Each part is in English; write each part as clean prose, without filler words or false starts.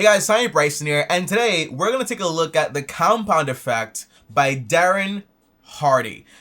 Hey guys, TommyBryson here, and today we're going to take a look at The Compound Effect by Darren.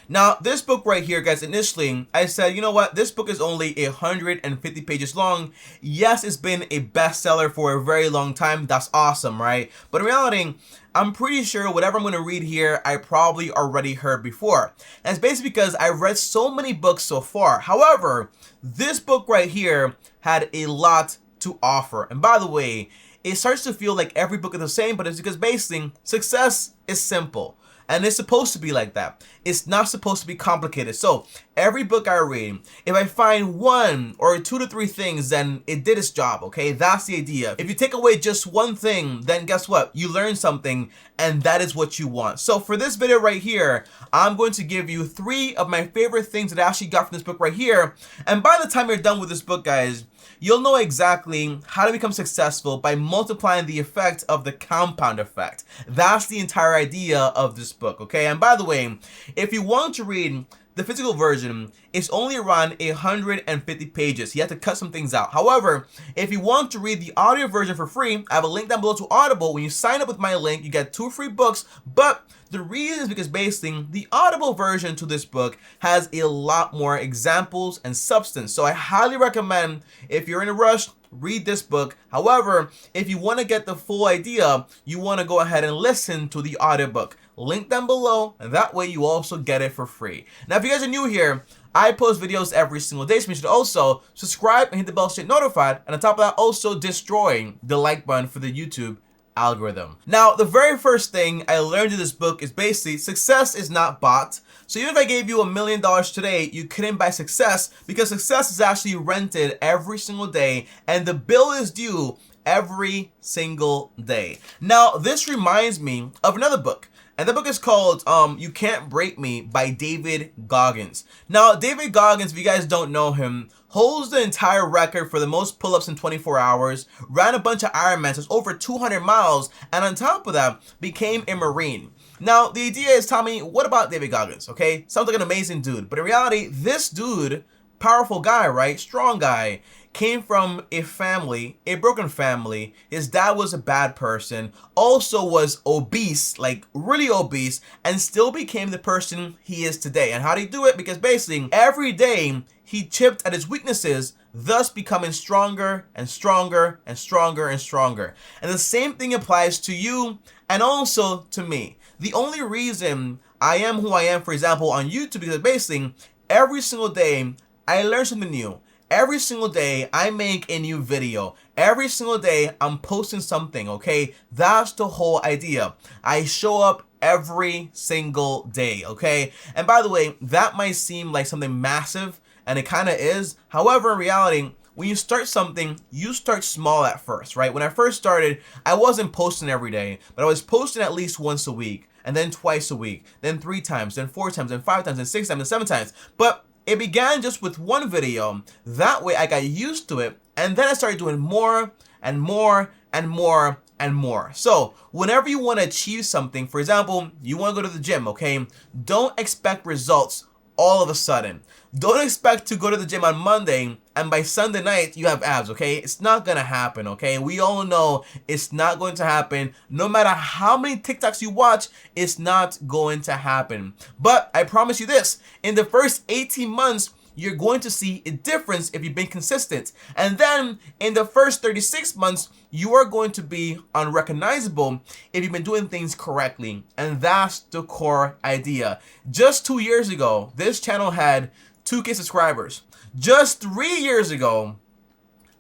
Now, this book right here, guys, initially I said, you know what, this book is only 150 pages long. Yes, it's been a bestseller for a very long time. That's awesome, right? But in reality, I'm pretty sure whatever I'm going to read here, I probably already heard before. And it's basically because I've read so many books so far. However, this book right here had a lot to offer. And by the way, it starts to feel like every book is the same, but it's because basically success is simple. And it's supposed to be like that. It's not supposed to be complicated. So every book I read, if I find one or 2 to 3 things, then it did its job, okay? That's the idea. If you take away just one thing, then guess what? You learn something, and that is what you want. So for this video right here, I'm going to give you 3 of my favorite things that I actually got from this book right here. And by the time you're done with this book, guys, you'll know exactly how to become successful by multiplying the effect of the compound effect. That's the entire idea of this book, okay? And by the way, if you want to read the physical version, it's only around 150 pages. You have to cut some things out. However, if you want to read the audio version for free, I have a link down below to Audible. When you sign up with my link, you get 2 free books. But the reason is because basically the Audible version to this book has a lot more examples and substance. So I highly recommend, if you're in a rush, read this book. However, if you want to get the full idea, you want to go ahead and listen to the audiobook. Link down below, and that way you also get it for free. Now, if you guys are new here, I post videos every single day, so you should also subscribe and hit the bell to get notified. And on top of that, also destroying the like button for the YouTube algorithm. Now, the very first thing I learned in this book is basically success is not bought. So even if I gave you $1 million today, you couldn't buy success, because success is actually rented every single day, and the bill is due every single day. Now, this reminds me of another book. And the book is called You Can't Break Me by David Goggins. Now, David Goggins, if you guys don't know him, holds the entire record for the most pull-ups in 24 hours, ran a bunch of Ironmans, it's over 200 miles, and on top of that, became a Marine. Now, the idea is, Tommy, what about David Goggins, okay? Sounds like an amazing dude, but in reality, this dude, powerful guy, right? Strong guy, came from a family, a broken family. His dad was a bad person, also was obese, like really obese, and still became the person he is today. And how did he do it? Because basically, every day he chipped at his weaknesses, thus becoming stronger and stronger and stronger and stronger. And the same thing applies to you and also to me. The only reason I am who I am, for example, on YouTube, because basically every single day I learn something new. Every single day, I make a new video. Every single day, I'm posting something, okay? That's the whole idea. I show up every single day, okay? And by the way, that might seem like something massive, and it kind of is. However, in reality, when you start something, you start small at first, right? When I first started, I wasn't posting every day, but I was posting at least once a week, and then twice a week, then 3 times, then 4 times, then 5 times, then 6 times, then 7 times. But it began just with one video. That way I got used to it, and then I started doing more and more and more and more. So whenever you want to achieve something, for example, you want to go to the gym, okay? Don't expect results all of a sudden. Don't expect to go to the gym on Monday and by Sunday night you have abs, okay? It's not gonna happen, okay? We all know it's not going to happen. No matter how many TikToks you watch, it's not going to happen. But I promise you this, in the first 18 months, you're going to see a difference if you've been consistent. And then in the first 36 months, you are going to be unrecognizable if you've been doing things correctly. And that's the core idea. Just 2 years ago, this channel had 2K subscribers. Just 3 years ago,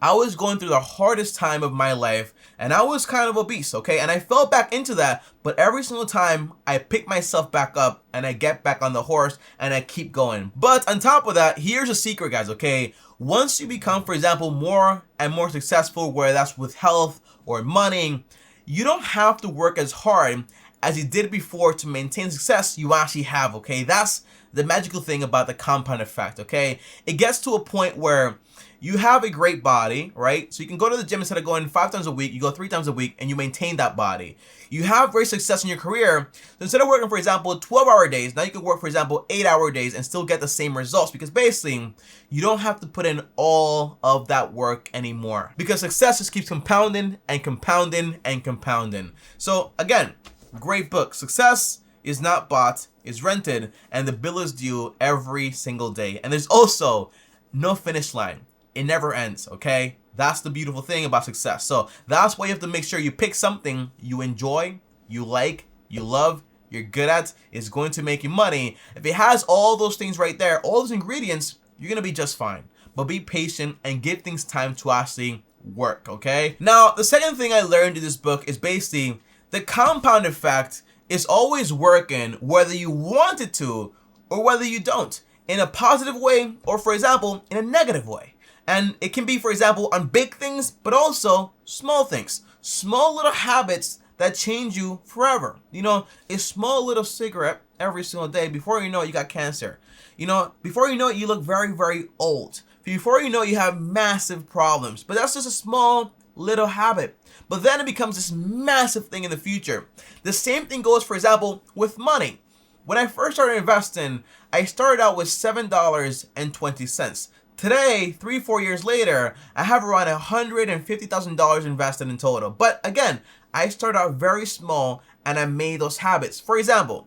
I was going through the hardest time of my life, and I was kind of obese, okay? And I fell back into that, but every single time I pick myself back up and I get back on the horse and I keep going. But on top of that, here's a secret, guys, okay? Once you become, for example, more and more successful, whether that's with health or money, you don't have to work as hard as you did before to maintain success, you actually have, okay? That's the magical thing about the compound effect, okay? It gets to a point where you have a great body, right? So you can go to the gym instead of going 5 times a week, you go 3 times a week and you maintain that body. You have great success in your career. So instead of working, for example, 12-hour days, now you can work, for example, 8-hour days and still get the same results, because basically you don't have to put in all of that work anymore, because success just keeps compounding and compounding and compounding. So again, great book. Success is not bought, it's rented, and the bill is due every single day. And there's also no finish line. It never ends, okay? That's the beautiful thing about success. So that's why you have to make sure you pick something you enjoy, you like, you love, you're good at, is going to make you money. If it has all those things right there, all those ingredients, you're gonna be just fine. But be patient and give things time to actually work, okay? Now, the second thing I learned in this book is basically the compound effect is always working whether you want it to or whether you don't, in a positive way or, for example, in a negative way. And it can be, for example, on big things, but also small things. Small little habits that change you forever. You know, a small little cigarette every single day, before you know it, you got cancer. You know, before you know it, you look very, very old. Before you know it, you have massive problems. But that's just a small little habit. But then it becomes this massive thing in the future. The same thing goes, for example, with money. When I first started investing, I started out with $7.20. Today, 3-4 years later, I have around $150,000 invested in total. But again, I started out very small and I made those habits. For example,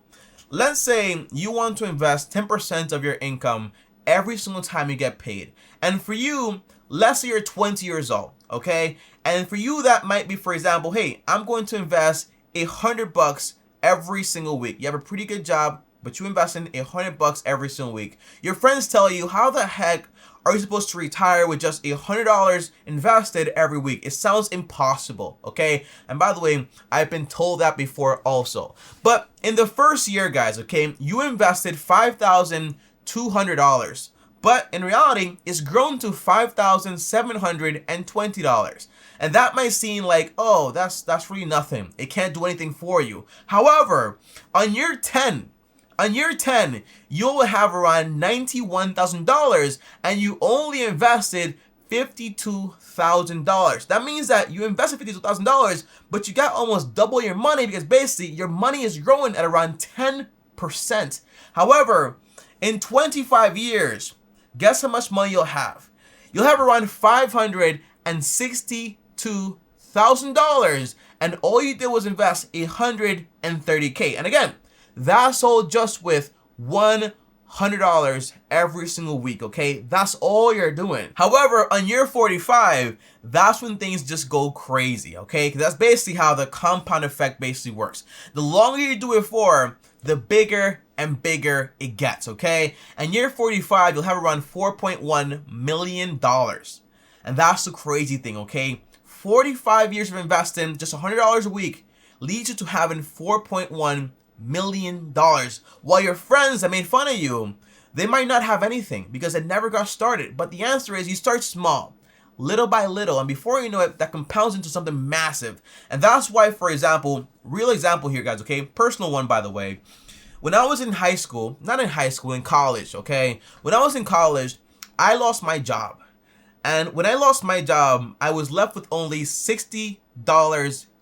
let's say you want to invest 10% of your income every single time you get paid. And for you, let's say you're 20 years old, okay? And for you, that might be, for example, hey, I'm going to invest $100 every single week. You have a pretty good job, but you invest in $100 every single week. Your friends tell you, how the heck are you supposed to retire with just $100 invested every week? It sounds impossible, okay? And by the way, I've been told that before also. But in the first year, guys, okay, you invested $5,200. But in reality, it's grown to $5,720. And that might seem like, oh, that's really nothing. It can't do anything for you. However, on year 10, you'll have around $91,000 and you only invested $52,000. That means that you invested $52,000, but you got almost double your money, because basically your money is growing at around 10%. However, in 25 years, guess how much money you'll have? You'll have around $562,000, and all you did was invest $130K. And again, that's all just with $100 every single week, okay? That's all you're doing. However, on year 45, that's when things just go crazy, okay? Because that's basically how the compound effect basically works. The longer you do it for, the bigger and bigger it gets, okay? And year 45, you'll have around $4.1 million. And that's the crazy thing, okay? 45 years of investing, just $100 a week, leads you to having $4.1 million. While your friends that made fun of you, they might not have anything because it never got started. But the answer is you start small, little by little, and before you know it, that compounds into something massive. And that's why, for example, real example here, guys, okay? Personal one, by the way. When I was in high school, not in high school, in college, okay? When I was in college, I lost my job. And when I lost my job, I was left with only $60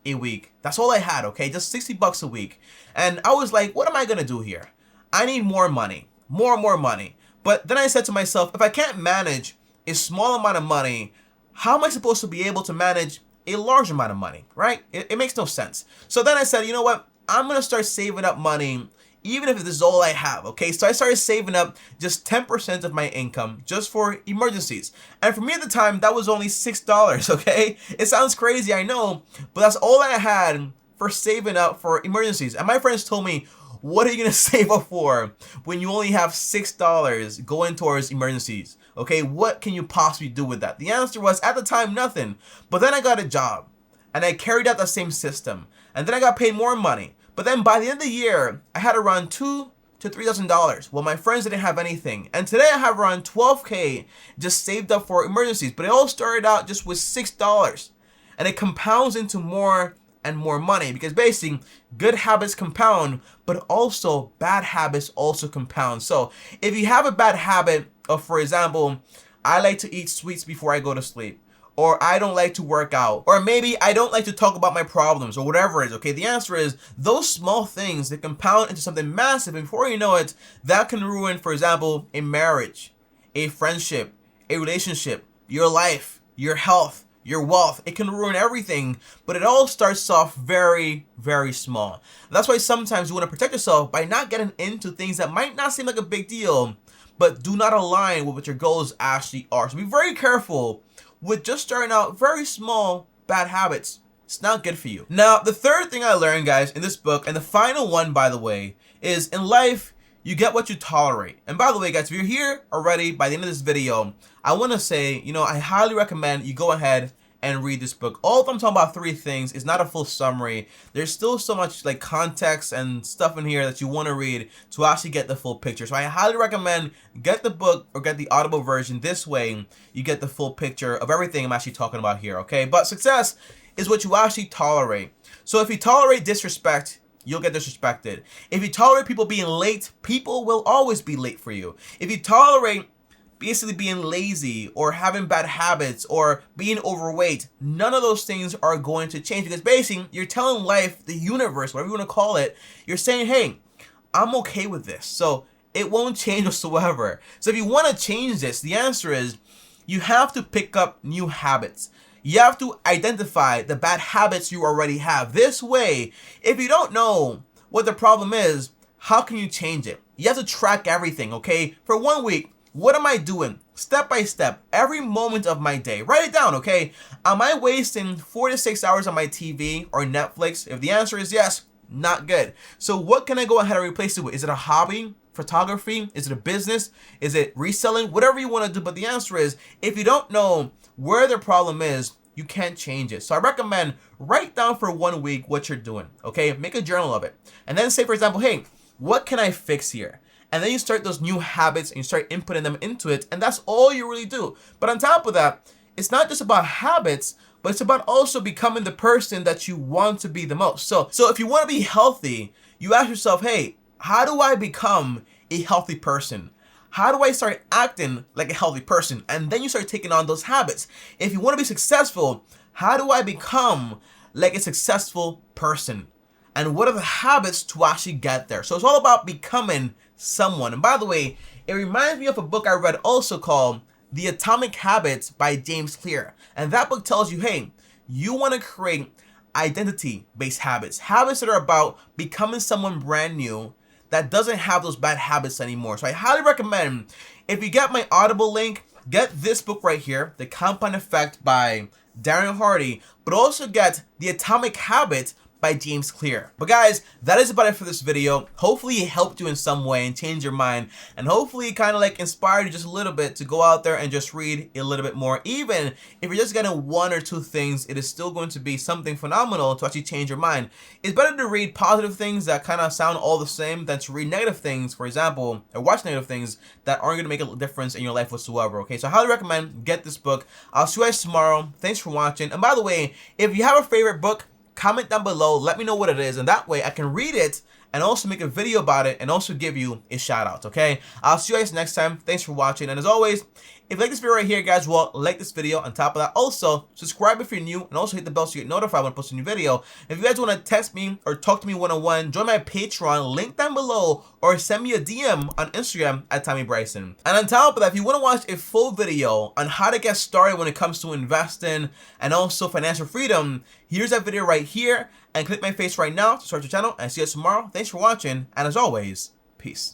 a week. That's all I had, okay? Just $60 a week. And I was like, what am I gonna do here? I need more money, more money. But then I said to myself, if I can't manage a small amount of money, how am I supposed to be able to manage a large amount of money, right? It makes no sense. So then I said, you know what? I'm gonna start saving up money, even if this is all I have, okay? So I started saving up just 10% of my income just for emergencies. And for me at the time, that was only $6, okay? It sounds crazy, I know, but that's all I had for saving up for emergencies. And my friends told me, what are you gonna save up for when you only have $6 going towards emergencies? Okay, what can you possibly do with that? The answer was, at the time, nothing. But then I got a job, and I carried out the same system. And then I got paid more money. But then by the end of the year, I had around $2,000 to $3,000. Well, my friends didn't have anything. And today I have around $12K just saved up for emergencies. But it all started out just with $6. And it compounds into more and more money, because basically good habits compound, but also bad habits also compound. So if you have a bad habit of, for example, I like to eat sweets before I go to sleep, or I don't like to work out, or maybe I don't like to talk about my problems, or whatever it is, okay? The answer is those small things that compound into something massive, and before you know it, that can ruin, for example, a marriage, a friendship, a relationship, your life, your health, your wealth. It can ruin everything, but it all starts off very, very small. That's why sometimes you want to protect yourself by not getting into things that might not seem like a big deal, but do not align with what your goals actually are. So be very careful with just starting out very small bad habits. It's not good for you. Now, the third thing I learned, guys, in this book, and the final one, by the way, is in life, you get what you tolerate. And by the way, guys, if you're here already by the end of this video, I want to say, I highly recommend you go ahead and read this book. All of I'm talking about 3 things is not a full summary. There's still so much like context and stuff in here that you want to read to actually get the full picture. So I highly recommend get the book or get the Audible version. This way you get the full picture of everything I'm actually talking about here, okay? But success is what you actually tolerate. So if you tolerate disrespect, you'll get disrespected. If you tolerate people being late, people will always be late for you. If you tolerate basically being lazy or having bad habits or being overweight, none of those things are going to change, because basically you're telling life, the universe, whatever you want to call it, you're saying, hey, I'm okay with this. So it won't change whatsoever. So if you want to change this, the answer is you have to pick up new habits. You have to identify the bad habits you already have. This way, if you don't know what the problem is, how can you change it? You have to track everything, okay? For 1 week, what am I doing? Step by step, every moment of my day. Write it down, okay? Am I wasting 4 to 6 hours on my TV or Netflix? If the answer is yes, not good. So what can I go ahead and replace it with? Is it a hobby? Photography? Is it a business? Is it reselling? Whatever you want to do. But the answer is, if you don't know where the problem is, you can't change it. So I recommend write down for 1 week what you're doing, okay? Make a journal of it. And then say, for example, hey, what can I fix here? And then you start those new habits and you start inputting them into it, and that's all you really do. But on top of that, it's not just about habits, but it's about also becoming the person that you want to be the most. So if you want to be healthy, you ask yourself, hey, how do I become a healthy person? How do I start acting like a healthy person? And then you start taking on those habits. If you want to be successful, how do I become like a successful person? And what are the habits to actually get there? So it's all about becoming someone. And by the way, it reminds me of a book I read also called The Atomic Habits by James Clear. And that book tells you, hey, you want to create identity-based habits. Habits that are about becoming someone brand new that doesn't have those bad habits anymore. So I highly recommend, if you get my Audible link, get this book right here, The Compound Effect by Darren Hardy, but also get The Atomic Habits by James Clear. But guys, that is about it for this video. Hopefully it helped you in some way and changed your mind, and hopefully it kind of like inspired you just a little bit to go out there and just read a little bit more. Even if you're just getting 1 or 2 things, it is still going to be something phenomenal to actually change your mind. It's better to read positive things that kind of sound all the same than to read negative things, for example, or watch negative things that aren't going to make a difference in your life whatsoever. Okay, so I highly recommend get this book. I'll see you guys tomorrow. Thanks for watching. And by the way, if you have a favorite book, comment down below, let me know what it is, and that way I can read it and also make a video about it and also give you a shout out, okay? I'll see you guys next time. Thanks for watching, and as always, if you like this video right here, guys, well, like this video. On top of that, also subscribe if you're new, and also hit the bell so you get notified when I post a new video. If you guys want to text me or talk to me one-on-one, join my Patreon, link down below, or send me a DM on Instagram at TommyBryson. And on top of that, if you want to watch a full video on how to get started when it comes to investing and also financial freedom, here's that video right here, and click my face right now to start your channel, and see you tomorrow. Thanks for watching, and as always, peace.